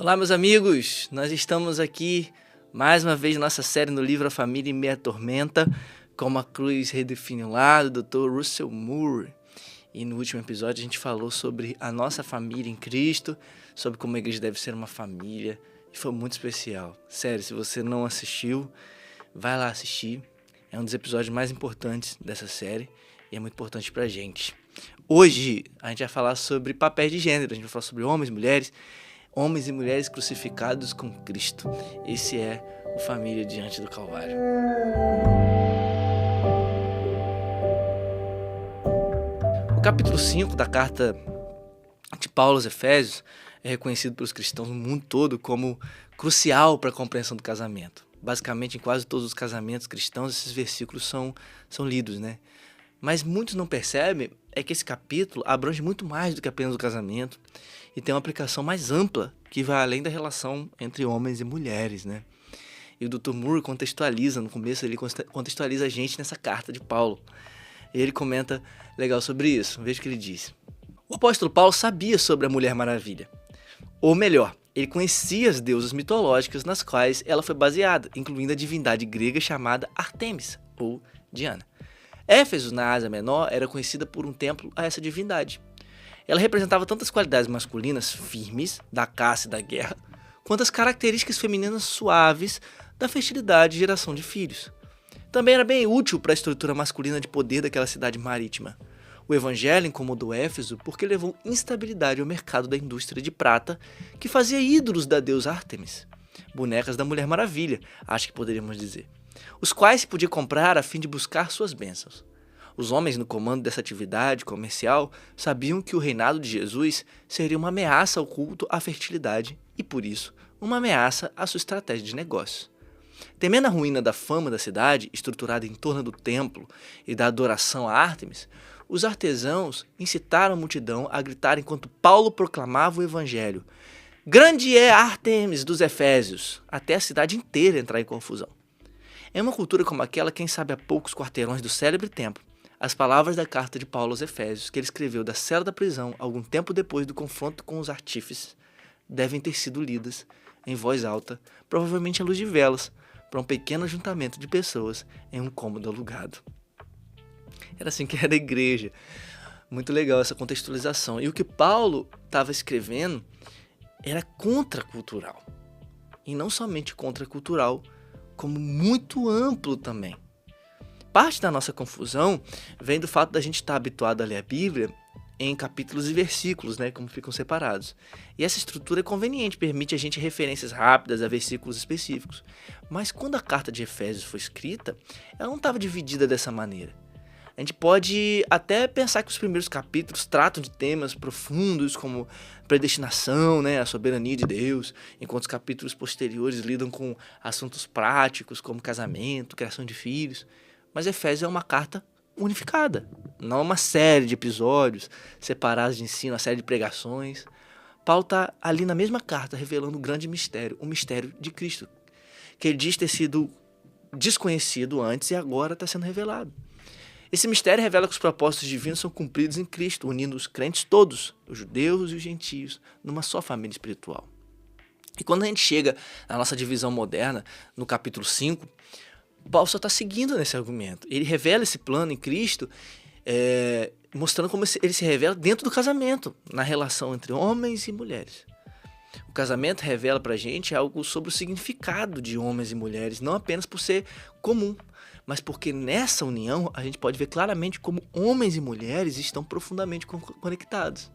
Olá, meus amigos! Nós estamos aqui mais uma vez na nossa série no livro A Família em Meia Tormenta, como a cruz redefine o lado, do Dr. Russell Moore. E no último episódio a gente falou sobre a nossa família em Cristo, sobre como a igreja deve ser uma família, e foi muito especial. Sério, se você não assistiu, vai lá assistir. É um dos episódios mais importantes dessa série e é muito importante pra gente. Hoje a gente vai falar sobre papéis de gênero, a gente vai falar sobre homens e mulheres crucificados com Cristo. Esse é o Família Diante do Calvário. O capítulo 5 da carta de Paulo aos Efésios é reconhecido pelos cristãos no mundo todo como crucial para a compreensão do casamento. Basicamente, em quase todos os casamentos cristãos, esses versículos são lidos, né? Mas muitos não percebem é que esse capítulo abrange muito mais do que apenas o casamento e tem uma aplicação mais ampla que vai além da relação entre homens e mulheres, né? E o Dr. Moore contextualiza, no começo ele contextualiza a gente nessa carta de Paulo. E ele comenta legal sobre isso, veja o que ele diz. O apóstolo Paulo sabia sobre a Mulher Maravilha. Ou melhor, ele conhecia as deusas mitológicas nas quais ela foi baseada, incluindo a divindade grega chamada Artemis, ou Diana. Éfeso, na Ásia Menor, era conhecida por um templo a essa divindade. Ela representava tantas qualidades masculinas firmes, da caça e da guerra, quanto as características femininas suaves da fertilidade e geração de filhos. Também era bem útil para a estrutura masculina de poder daquela cidade marítima. O evangelho incomodou Éfeso porque levou instabilidade ao mercado da indústria de prata, que fazia ídolos da deusa Ártemis, bonecas da Mulher Maravilha, acho que poderíamos dizer, os quais se podia comprar a fim de buscar suas bênçãos. Os homens no comando dessa atividade comercial sabiam que o reinado de Jesus seria uma ameaça ao culto à fertilidade e, por isso, uma ameaça à sua estratégia de negócios. Temendo a ruína da fama da cidade, estruturada em torno do templo e da adoração a Ártemis, os artesãos incitaram a multidão a gritar enquanto Paulo proclamava o evangelho: "Grande é Ártemis dos Efésios!", até a cidade inteira entrar em confusão. Em uma cultura como aquela, quem sabe a poucos quarteirões do célebre templo, as palavras da carta de Paulo aos Efésios, que ele escreveu da cela da prisão algum tempo depois do confronto com os artífices, devem ter sido lidas em voz alta, provavelmente à luz de velas, para um pequeno ajuntamento de pessoas em um cômodo alugado. Era assim que era a igreja. Muito legal essa contextualização. E o que Paulo estava escrevendo era contracultural. E não somente contracultural, como muito amplo também. Parte da nossa confusão vem do fato da gente estar habituado a ler a Bíblia em capítulos e versículos, né, como ficam separados. E essa estrutura é conveniente, permite a gente referências rápidas a versículos específicos. Mas quando a carta de Efésios foi escrita, ela não estava dividida dessa maneira. A gente pode até pensar que os primeiros capítulos tratam de temas profundos como predestinação, né, a soberania de Deus, enquanto os capítulos posteriores lidam com assuntos práticos como casamento, criação de filhos. Mas Efésios é uma carta unificada, não uma série de episódios separados de ensino, uma série de pregações. Paulo está ali na mesma carta revelando um grande mistério, o mistério de Cristo, que ele diz ter sido desconhecido antes e agora está sendo revelado. Esse mistério revela que os propósitos divinos são cumpridos em Cristo, unindo os crentes todos, os judeus e os gentios, numa só família espiritual. E quando a gente chega na nossa divisão moderna, no capítulo 5, Paulo só está seguindo nesse argumento. Ele revela esse plano em Cristo, mostrando como ele se revela dentro do casamento, na relação entre homens e mulheres. O casamento revela para a gente algo sobre o significado de homens e mulheres, não apenas por ser comum, mas porque nessa união a gente pode ver claramente como homens e mulheres estão profundamente conectados.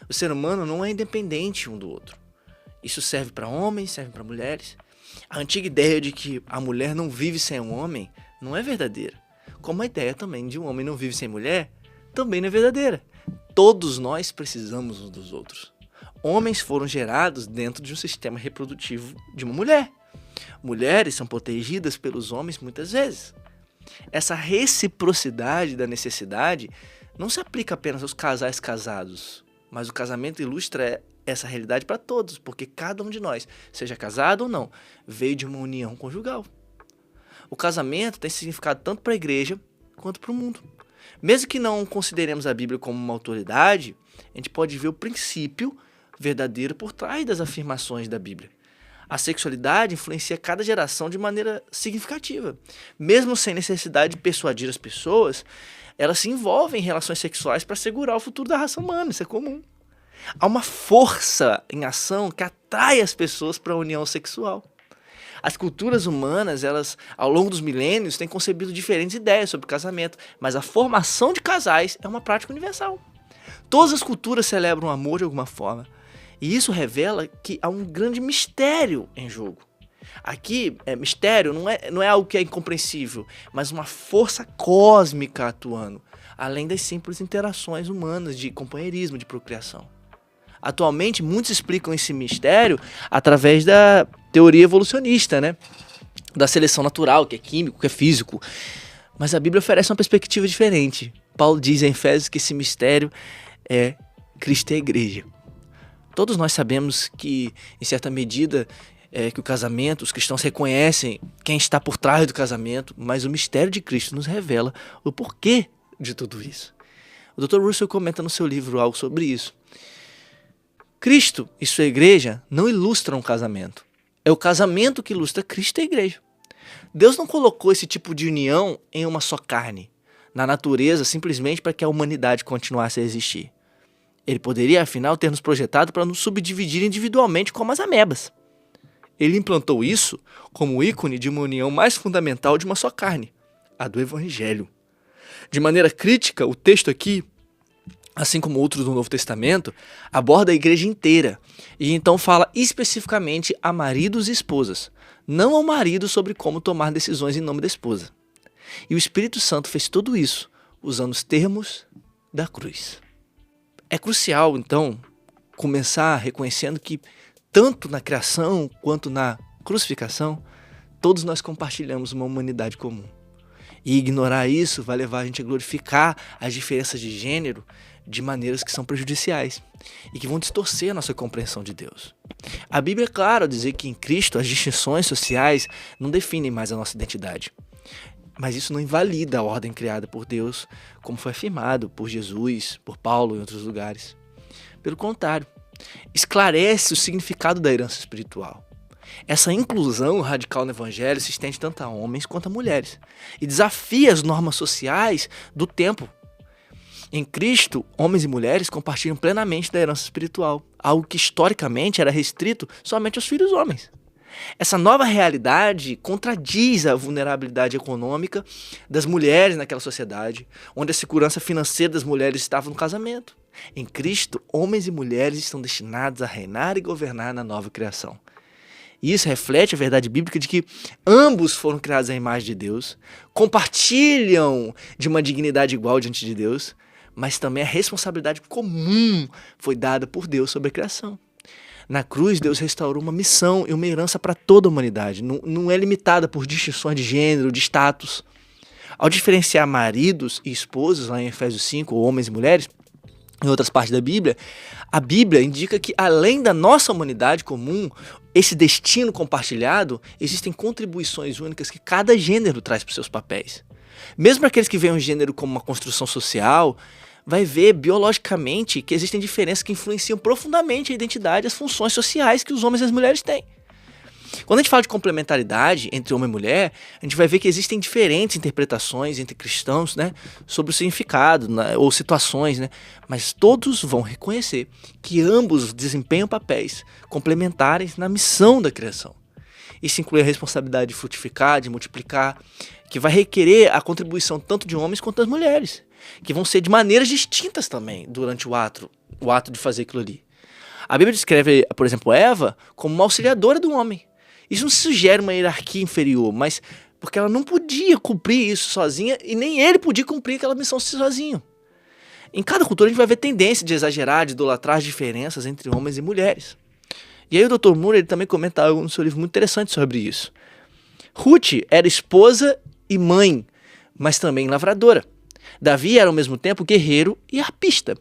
O ser humano não é independente um do outro. Isso serve para homens, serve para mulheres. A antiga ideia de que a mulher não vive sem um homem não é verdadeira. Como a ideia também de um homem não vive sem mulher também não é verdadeira. Todos nós precisamos uns dos outros. Homens foram gerados dentro de um sistema reprodutivo de uma mulher. Mulheres são protegidas pelos homens muitas vezes. Essa reciprocidade da necessidade não se aplica apenas aos casais casados, mas o casamento ilustra essa realidade para todos, porque cada um de nós, seja casado ou não, veio de uma união conjugal. O casamento tem significado tanto para a igreja quanto para o mundo. Mesmo que não consideremos a Bíblia como uma autoridade, a gente pode ver o princípio verdadeiro por trás das afirmações da Bíblia. A sexualidade influencia cada geração de maneira significativa. Mesmo sem necessidade de persuadir as pessoas, elas se envolvem em relações sexuais para assegurar o futuro da raça humana, isso é comum. Há uma força em ação que atrai as pessoas para a união sexual. As culturas humanas, elas, ao longo dos milênios, têm concebido diferentes ideias sobre casamento, mas a formação de casais é uma prática universal. Todas as culturas celebram o amor de alguma forma, e isso revela que há um grande mistério em jogo. Aqui, mistério não é algo que é incompreensível, mas uma força cósmica atuando, além das simples interações humanas de companheirismo, de procriação. Atualmente, muitos explicam esse mistério através da teoria evolucionista, né? Da seleção natural, que é químico, que é físico. Mas a Bíblia oferece uma perspectiva diferente. Paulo diz em Efésios que esse mistério é Cristo e a Igreja. Todos nós sabemos que, em certa medida, que o casamento, os cristãos reconhecem quem está por trás do casamento, mas o mistério de Cristo nos revela o porquê de tudo isso. O Dr. Russell comenta no seu livro algo sobre isso. Cristo e sua igreja não ilustram um casamento. É o casamento que ilustra Cristo e a igreja. Deus não colocou esse tipo de união em uma só carne, na natureza, simplesmente para que a humanidade continuasse a existir. Ele poderia, afinal, ter nos projetado para nos subdividir individualmente como as amebas. Ele implantou isso como ícone de uma união mais fundamental de uma só carne, a do Evangelho. De maneira crítica, o texto aqui, assim como outros do Novo Testamento, aborda a igreja inteira e então fala especificamente a maridos e esposas, não ao marido sobre como tomar decisões em nome da esposa. E o Espírito Santo fez tudo isso usando os termos da cruz. É crucial, então, começar reconhecendo que tanto na criação quanto na crucificação, todos nós compartilhamos uma humanidade comum. E ignorar isso vai levar a gente a glorificar as diferenças de gênero de maneiras que são prejudiciais e que vão distorcer a nossa compreensão de Deus. A Bíblia é clara ao dizer que em Cristo as distinções sociais não definem mais a nossa identidade. Mas isso não invalida a ordem criada por Deus, como foi afirmado por Jesus, por Paulo e outros lugares. Pelo contrário, esclarece o significado da herança espiritual. Essa inclusão radical no Evangelho se estende tanto a homens quanto a mulheres e desafia as normas sociais do tempo. Em Cristo, homens e mulheres compartilham plenamente da herança espiritual, algo que historicamente era restrito somente aos filhos homens. Essa nova realidade contradiz a vulnerabilidade econômica das mulheres naquela sociedade, onde a segurança financeira das mulheres estava no casamento. Em Cristo, homens e mulheres estão destinados a reinar e governar na nova criação. E isso reflete a verdade bíblica de que ambos foram criados à imagem de Deus, compartilham de uma dignidade igual diante de Deus, mas também a responsabilidade comum foi dada por Deus sobre a criação. Na cruz, Deus restaurou uma missão e uma herança para toda a humanidade. Não é limitada por distinções de gênero, de status. Ao diferenciar maridos e esposas, lá em Efésios 5, ou homens e mulheres, em outras partes da Bíblia, a Bíblia indica que, além da nossa humanidade comum, esse destino compartilhado, existem contribuições únicas que cada gênero traz para os seus papéis. Mesmo aqueles que veem o gênero como uma construção social, vai ver biologicamente que existem diferenças que influenciam profundamente a identidade e as funções sociais que os homens e as mulheres têm. Quando a gente fala de complementaridade entre homem e mulher, a gente vai ver que existem diferentes interpretações entre cristãos, né, sobre o significado, né, ou situações, né, mas todos vão reconhecer que ambos desempenham papéis complementares na missão da criação. Isso inclui a responsabilidade de frutificar, de multiplicar, que vai requerer a contribuição tanto de homens quanto das mulheres, que vão ser de maneiras distintas também durante o ato de fazer aquilo ali. A Bíblia descreve, por exemplo, Eva como uma auxiliadora do homem. Isso não sugere uma hierarquia inferior, mas porque ela não podia cumprir isso sozinha e nem ele podia cumprir aquela missão sozinho. Em cada cultura a gente vai ver tendência de exagerar, de idolatrar as diferenças entre homens e mulheres. E aí o Dr. Moore ele também comenta algo no seu livro muito interessante sobre isso. Ruth era esposa e mãe, mas também lavradora. Davi era ao mesmo tempo guerreiro e arpista.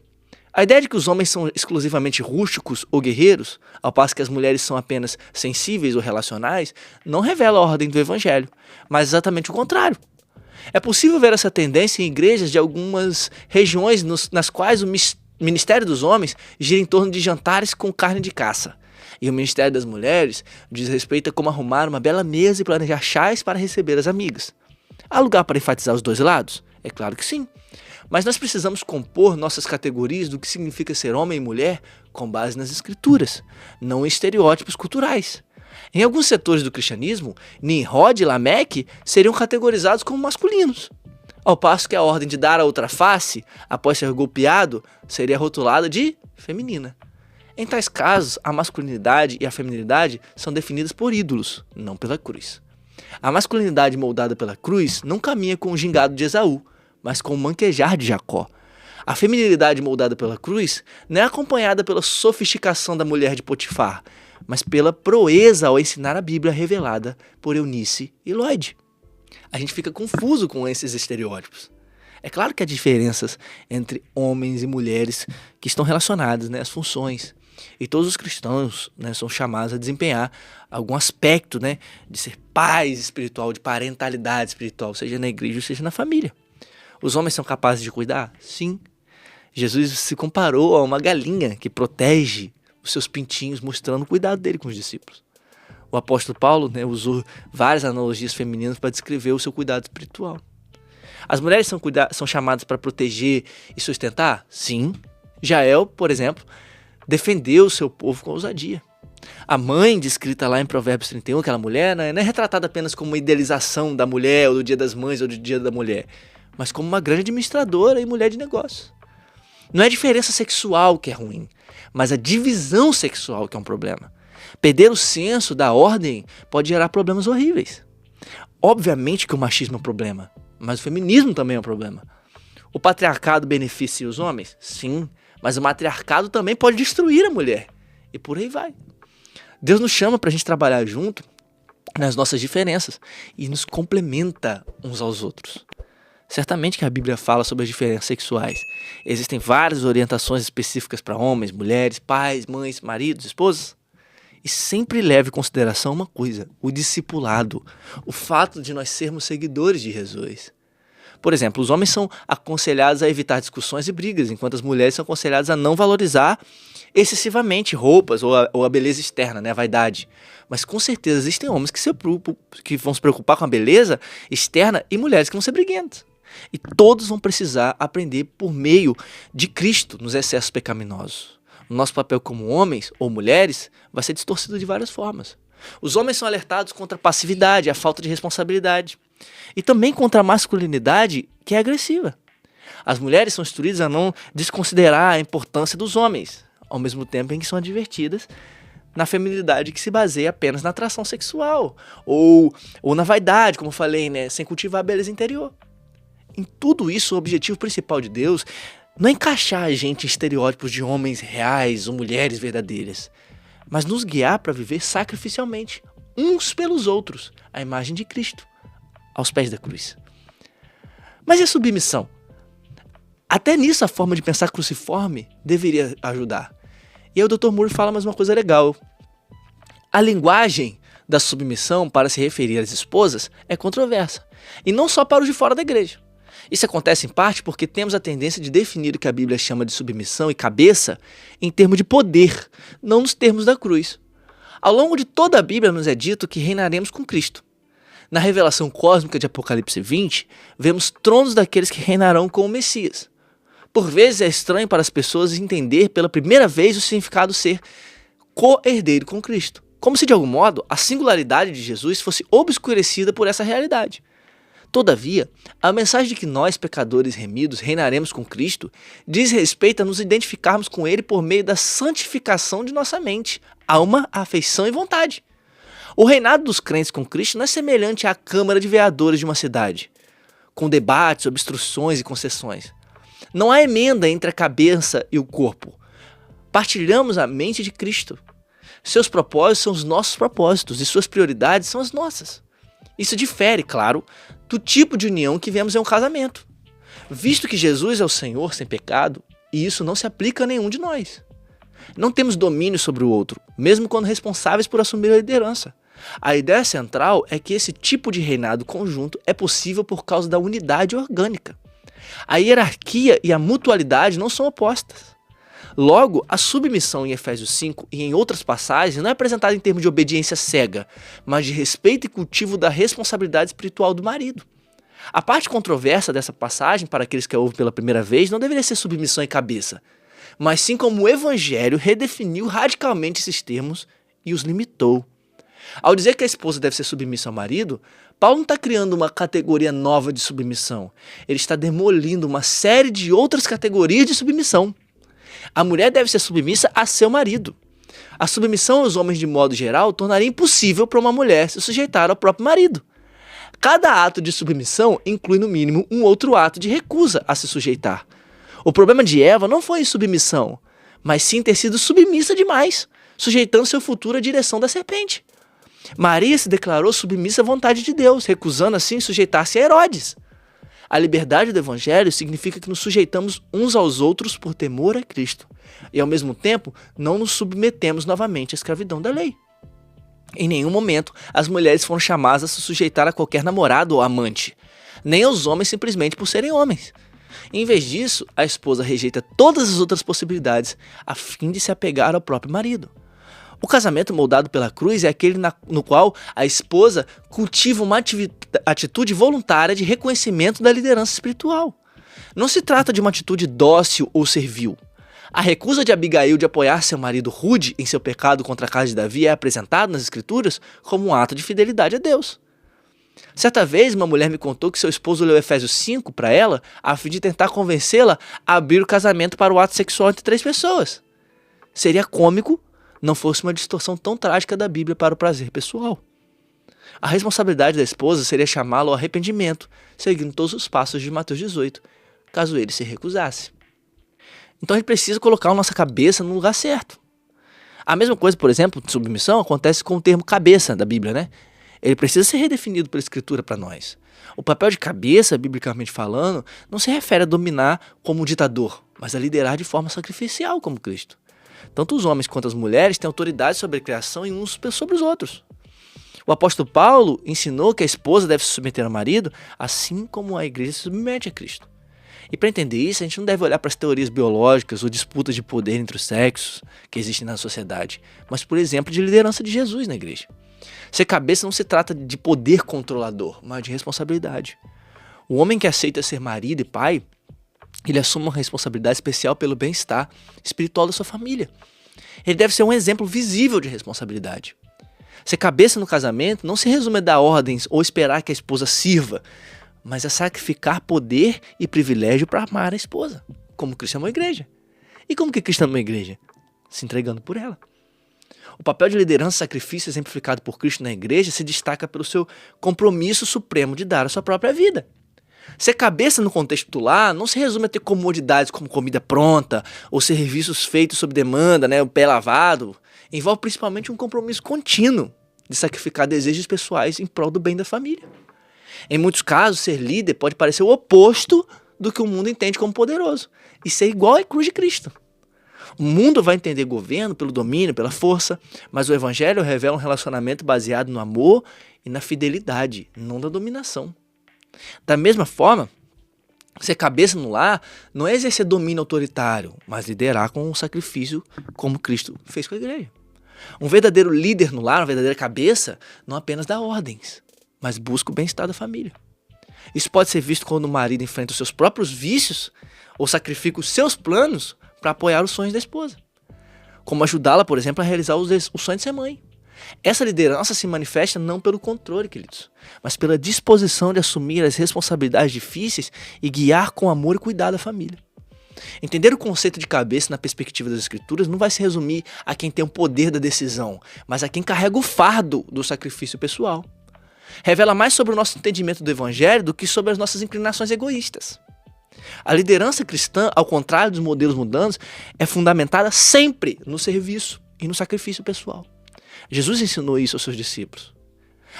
A ideia de que os homens são exclusivamente rústicos ou guerreiros, ao passo que as mulheres são apenas sensíveis ou relacionais, não revela a ordem do Evangelho, mas exatamente o contrário. É possível ver essa tendência em igrejas de algumas regiões nas quais ministério dos homens gira em torno de jantares com carne de caça. E o ministério das mulheres diz respeito a como arrumar uma bela mesa e planejar chás para receber as amigas. Há lugar para enfatizar os dois lados? É claro que sim. Mas nós precisamos compor nossas categorias do que significa ser homem e mulher com base nas escrituras, não em estereótipos culturais. Em alguns setores do cristianismo, Nimrod e Lameque seriam categorizados como masculinos, ao passo que a ordem de dar a outra face, após ser golpeado, seria rotulada de feminina. Em tais casos, a masculinidade e a feminilidade são definidas por ídolos, não pela cruz. A masculinidade moldada pela cruz não caminha com o gingado de Esaú, mas com o manquejar de Jacó. A feminilidade moldada pela cruz não é acompanhada pela sofisticação da mulher de Potifar, mas pela proeza ao ensinar a Bíblia revelada por Eunice e Lloyd. A gente fica confuso com esses estereótipos. É claro que há diferenças entre homens e mulheres que estão relacionadas, às funções. E todos os cristãos, são chamados a desempenhar algum aspecto, de ser pais espiritual, de parentalidade espiritual, seja na igreja ou seja na família. Os homens são capazes de cuidar? Sim. Jesus se comparou a uma galinha que protege os seus pintinhos, mostrando o cuidado dele com os discípulos. O apóstolo Paulo usou várias analogias femininas para descrever o seu cuidado espiritual. As mulheres são chamadas para proteger e sustentar? Sim. Jael, por exemplo, defendeu o seu povo com ousadia. A mãe, descrita lá em Provérbios 31, aquela mulher, não é retratada apenas como uma idealização da mulher, ou do Dia das Mães, ou do Dia da Mulher, mas como uma grande administradora e mulher de negócios. Não é a diferença sexual que é ruim, mas a divisão sexual que é um problema. Perder o senso da ordem pode gerar problemas horríveis. Obviamente que o machismo é um problema, mas o feminismo também é um problema. O patriarcado beneficia os homens? Sim, mas o matriarcado também pode destruir a mulher. E por aí vai. Deus nos chama para a gente trabalhar junto nas nossas diferenças e nos complementa uns aos outros. Certamente que a Bíblia fala sobre as diferenças sexuais. Existem várias orientações específicas para homens, mulheres, pais, mães, maridos, esposas. E sempre leve em consideração uma coisa, o discipulado, o fato de nós sermos seguidores de Jesus. Por exemplo, os homens são aconselhados a evitar discussões e brigas, enquanto as mulheres são aconselhadas a não valorizar excessivamente roupas ou a beleza externa, a vaidade. Mas com certeza existem homens que vão se preocupar com a beleza externa e mulheres que vão ser briguentas. E todos vão precisar aprender por meio de Cristo nos excessos pecaminosos. O nosso papel como homens ou mulheres vai ser distorcido de várias formas. Os homens são alertados contra a passividade, a falta de responsabilidade. E também contra a masculinidade que é agressiva. As mulheres são instruídas a não desconsiderar a importância dos homens, ao mesmo tempo em que são advertidas na feminilidade que se baseia apenas na atração sexual ou na vaidade, como eu falei, sem cultivar a beleza interior. Em tudo isso, o objetivo principal de Deus não é encaixar a gente em estereótipos de homens reais ou mulheres verdadeiras, mas nos guiar para viver sacrificialmente, uns pelos outros, a imagem de Cristo, aos pés da cruz. Mas e a submissão? Até nisso a forma de pensar cruciforme deveria ajudar. E aí o Dr. Moore fala mais uma coisa legal. A linguagem da submissão para se referir às esposas é controversa, e não só para os de fora da igreja. Isso acontece em parte porque temos a tendência de definir o que a Bíblia chama de submissão e cabeça em termos de poder, não nos termos da cruz. Ao longo de toda a Bíblia nos é dito que reinaremos com Cristo. Na revelação cósmica de Apocalipse 20, vemos tronos daqueles que reinarão com o Messias. Por vezes é estranho para as pessoas entender pela primeira vez o significado de ser co-herdeiro com Cristo, como se de algum modo a singularidade de Jesus fosse obscurecida por essa realidade. Todavia, a mensagem de que nós, pecadores remidos, reinaremos com Cristo, diz respeito a nos identificarmos com Ele por meio da santificação de nossa mente, alma, afeição e vontade. O reinado dos crentes com Cristo não é semelhante à Câmara de Vereadores de uma cidade, com debates, obstruções e concessões. Não há emenda entre a cabeça e o corpo. Partilhamos a mente de Cristo. Seus propósitos são os nossos propósitos e suas prioridades são as nossas. Isso difere, claro, do tipo de união que vemos em um casamento. Visto que Jesus é o Senhor sem pecado, e isso não se aplica a nenhum de nós. Não temos domínio sobre o outro, mesmo quando responsáveis por assumir a liderança. A ideia central é que esse tipo de reinado conjunto é possível por causa da unidade orgânica. A hierarquia e a mutualidade não são opostas. Logo, a submissão em Efésios 5 e em outras passagens não é apresentada em termos de obediência cega, mas de respeito e cultivo da responsabilidade espiritual do marido. A parte controversa dessa passagem, para aqueles que a ouvem pela primeira vez, não deveria ser submissão e cabeça, mas sim como o Evangelho redefiniu radicalmente esses termos e os limitou. Ao dizer que a esposa deve ser submissa ao marido, Paulo não está criando uma categoria nova de submissão. Ele está demolindo uma série de outras categorias de submissão. A mulher deve ser submissa a seu marido. A submissão aos homens, de modo geral, tornaria impossível para uma mulher se sujeitar ao próprio marido. Cada ato de submissão inclui, no mínimo, um outro ato de recusa a se sujeitar. O problema de Eva não foi submissão, mas sim ter sido submissa demais, sujeitando seu futuro à direção da serpente. Maria se declarou submissa à vontade de Deus, recusando assim sujeitar-se a Herodes. A liberdade do Evangelho significa que nos sujeitamos uns aos outros por temor a Cristo e, ao mesmo tempo, não nos submetemos novamente à escravidão da lei. Em nenhum momento as mulheres foram chamadas a se sujeitar a qualquer namorado ou amante, nem aos homens simplesmente por serem homens. Em vez disso, a esposa rejeita todas as outras possibilidades a fim de se apegar ao próprio marido. O casamento moldado pela cruz é aquele no qual a esposa cultiva uma atitude voluntária de reconhecimento da liderança espiritual. Não se trata de uma atitude dócil ou servil. A recusa de Abigail de apoiar seu marido rude em seu pecado contra a casa de Davi é apresentada nas Escrituras como um ato de fidelidade a Deus. Certa vez, uma mulher me contou que seu esposo leu Efésios 5 para ela a fim de tentar convencê-la a abrir o casamento para o ato sexual entre 3 pessoas. Seria cômico não fosse uma distorção tão trágica da Bíblia para o prazer pessoal. A responsabilidade da esposa seria chamá-lo ao arrependimento, seguindo todos os passos de Mateus 18, caso ele se recusasse. Então a gente precisa colocar a nossa cabeça no lugar certo. A mesma coisa, por exemplo, de submissão, acontece com o termo cabeça da Bíblia, né? Ele precisa ser redefinido pela Escritura para nós. O papel de cabeça, biblicamente falando, não se refere a dominar como um ditador, mas a liderar de forma sacrificial como Cristo. Tanto os homens quanto as mulheres têm autoridade sobre a criação e uns sobre os outros. O apóstolo Paulo ensinou que a esposa deve se submeter ao marido, assim como a igreja se submete a Cristo. E para entender isso, a gente não deve olhar para as teorias biológicas ou disputas de poder entre os sexos que existem na sociedade, mas, por exemplo, de liderança de Jesus na igreja. Ser cabeça não se trata de poder controlador, mas de responsabilidade. O homem que aceita ser marido e pai, ele assume uma responsabilidade especial pelo bem-estar espiritual da sua família. Ele deve ser um exemplo visível de responsabilidade. Ser cabeça no casamento não se resume a dar ordens ou esperar que a esposa sirva, mas a sacrificar poder e privilégio para amar a esposa, como Cristo amou a igreja. E como que Cristo amou a igreja? Se entregando por ela. O papel de liderança e sacrifício exemplificado por Cristo na igreja se destaca pelo seu compromisso supremo de dar a sua própria vida. Ser cabeça no contexto do lar não se resume a ter comodidades como comida pronta ou serviços feitos sob demanda, o pé lavado. Envolve principalmente um compromisso contínuo de sacrificar desejos pessoais em prol do bem da família. Em muitos casos, ser líder pode parecer o oposto do que o mundo entende como poderoso e ser igual à cruz de Cristo. O mundo vai entender governo pelo domínio, pela força, mas o Evangelho revela um relacionamento baseado no amor e na fidelidade, não na dominação. Da mesma forma, ser cabeça no lar não é exercer domínio autoritário, mas liderar com um sacrifício como Cristo fez com a igreja. Um verdadeiro líder no lar, uma verdadeira cabeça, não apenas dá ordens, mas busca o bem-estar da família. Isso pode ser visto quando o marido enfrenta os seus próprios vícios ou sacrifica os seus planos para apoiar os sonhos da esposa. Como ajudá-la, por exemplo, a realizar o sonho de ser mãe. Essa liderança se manifesta não pelo controle, queridos, mas pela disposição de assumir as responsabilidades difíceis e guiar com amor e cuidado a família. Entender o conceito de cabeça na perspectiva das Escrituras não vai se resumir a quem tem o poder da decisão, mas a quem carrega o fardo do sacrifício pessoal. Revela mais sobre o nosso entendimento do Evangelho do que sobre as nossas inclinações egoístas. A liderança cristã, ao contrário dos modelos mundanos, é fundamentada sempre no serviço e no sacrifício pessoal. Jesus ensinou isso aos seus discípulos.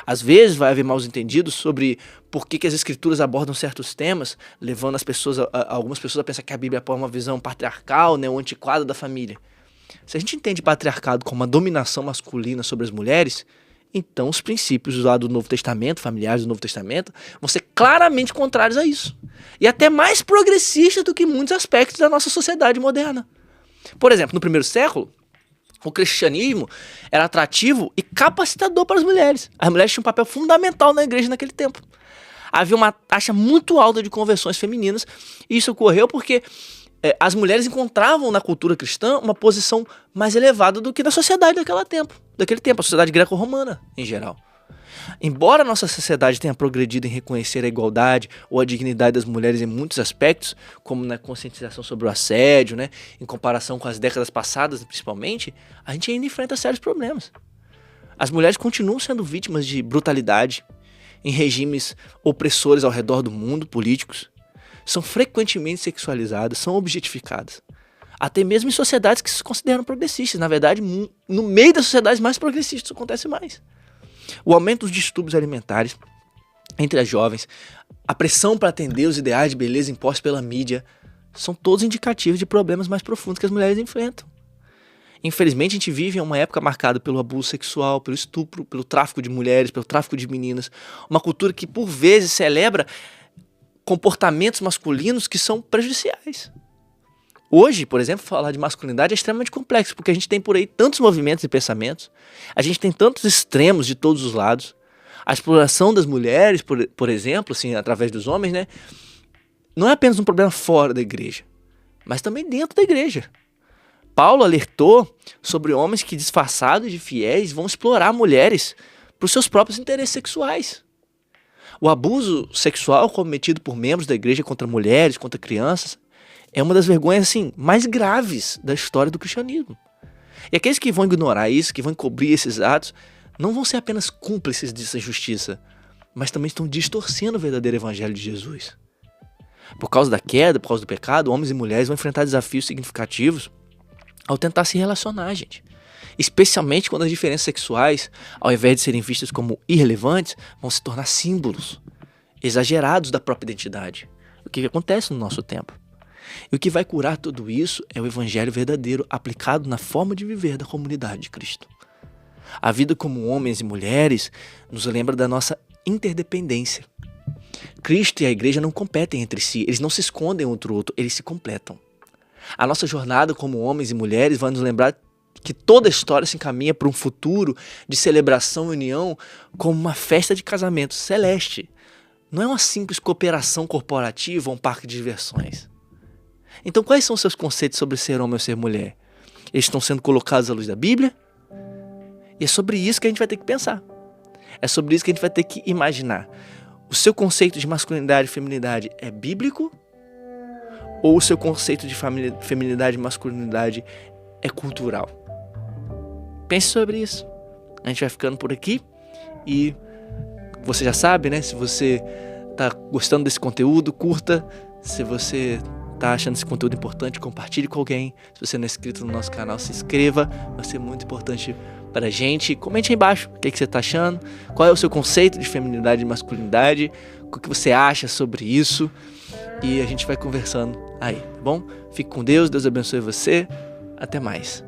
Às vezes vai haver maus entendidos sobre por que as Escrituras abordam certos temas, levando algumas pessoas a pensar que a Bíblia apoia uma visão patriarcal, ou antiquada da família. Se a gente entende patriarcado como uma dominação masculina sobre as mulheres, então os princípios lá do Novo Testamento, familiares do Novo Testamento, vão ser claramente contrários a isso. E até mais progressistas do que muitos aspectos da nossa sociedade moderna. Por exemplo, no primeiro século, o cristianismo era atrativo e capacitador para as mulheres. As mulheres tinham um papel fundamental na igreja naquele tempo. Havia uma taxa muito alta de conversões femininas, e isso ocorreu porque as mulheres encontravam na cultura cristã uma posição mais elevada do que na sociedade daquele tempo, a sociedade greco-romana em geral. Embora a nossa sociedade tenha progredido em reconhecer a igualdade ou a dignidade das mulheres em muitos aspectos, como na conscientização sobre o assédio, né, em comparação com as décadas passadas principalmente, a gente ainda enfrenta sérios problemas. As mulheres continuam sendo vítimas de brutalidade em regimes opressores ao redor do mundo, políticos. São frequentemente sexualizadas, são objetificadas. Até mesmo em sociedades que se consideram progressistas. Na verdade, no meio das sociedades mais progressistas isso acontece mais. O aumento dos distúrbios alimentares entre as jovens, a pressão para atender os ideais de beleza impostos pela mídia, são todos indicativos de problemas mais profundos que as mulheres enfrentam. Infelizmente, a gente vive em uma época marcada pelo abuso sexual, pelo estupro, pelo tráfico de mulheres, pelo tráfico de meninas. Uma cultura que, por vezes, celebra comportamentos masculinos que são prejudiciais. Hoje, por exemplo, falar de masculinidade é extremamente complexo, porque a gente tem por aí tantos movimentos e pensamentos, a gente tem tantos extremos de todos os lados. A exploração das mulheres, por exemplo, assim, através dos homens, né, não é apenas um problema fora da igreja, mas também dentro da igreja. Paulo alertou sobre homens que, disfarçados de fiéis, vão explorar mulheres para os seus próprios interesses sexuais. O abuso sexual cometido por membros da igreja contra mulheres, contra crianças, é uma das vergonhas assim, mais graves da história do cristianismo. E aqueles que vão ignorar isso, que vão encobrir esses atos, não vão ser apenas cúmplices dessa injustiça, mas também estão distorcendo o verdadeiro evangelho de Jesus. Por causa da queda, por causa do pecado, homens e mulheres vão enfrentar desafios significativos ao tentar se relacionar, gente. Especialmente quando as diferenças sexuais, ao invés de serem vistas como irrelevantes, vão se tornar símbolos exagerados da própria identidade. O que acontece no nosso tempo. E o que vai curar tudo isso é o evangelho verdadeiro aplicado na forma de viver da comunidade de Cristo. A vida como homens e mulheres nos lembra da nossa interdependência. Cristo e a igreja não competem entre si, eles não se escondem um do outro, eles se completam. A nossa jornada como homens e mulheres vai nos lembrar que toda a história se encaminha para um futuro de celebração e união como uma festa de casamento celeste. Não é uma simples cooperação corporativa ou um parque de diversões. Então, quais são os seus conceitos sobre ser homem ou ser mulher? Eles estão sendo colocados à luz da Bíblia? E é sobre isso que a gente vai ter que pensar. É sobre isso que a gente vai ter que imaginar. O seu conceito de masculinidade e feminilidade é bíblico? Ou o seu conceito de feminilidade e masculinidade é cultural? Pense sobre isso. A gente vai ficando por aqui. E você já sabe, né? Se você está gostando desse conteúdo, curta. Se você tá achando esse conteúdo importante, compartilhe com alguém. Se você não é inscrito no nosso canal, se inscreva, vai ser muito importante pra gente. Comente aí embaixo o que você tá achando, qual é o seu conceito de feminilidade e masculinidade, o que você acha sobre isso, e a gente vai conversando aí, tá bom? Fique com Deus, Deus abençoe você, até mais.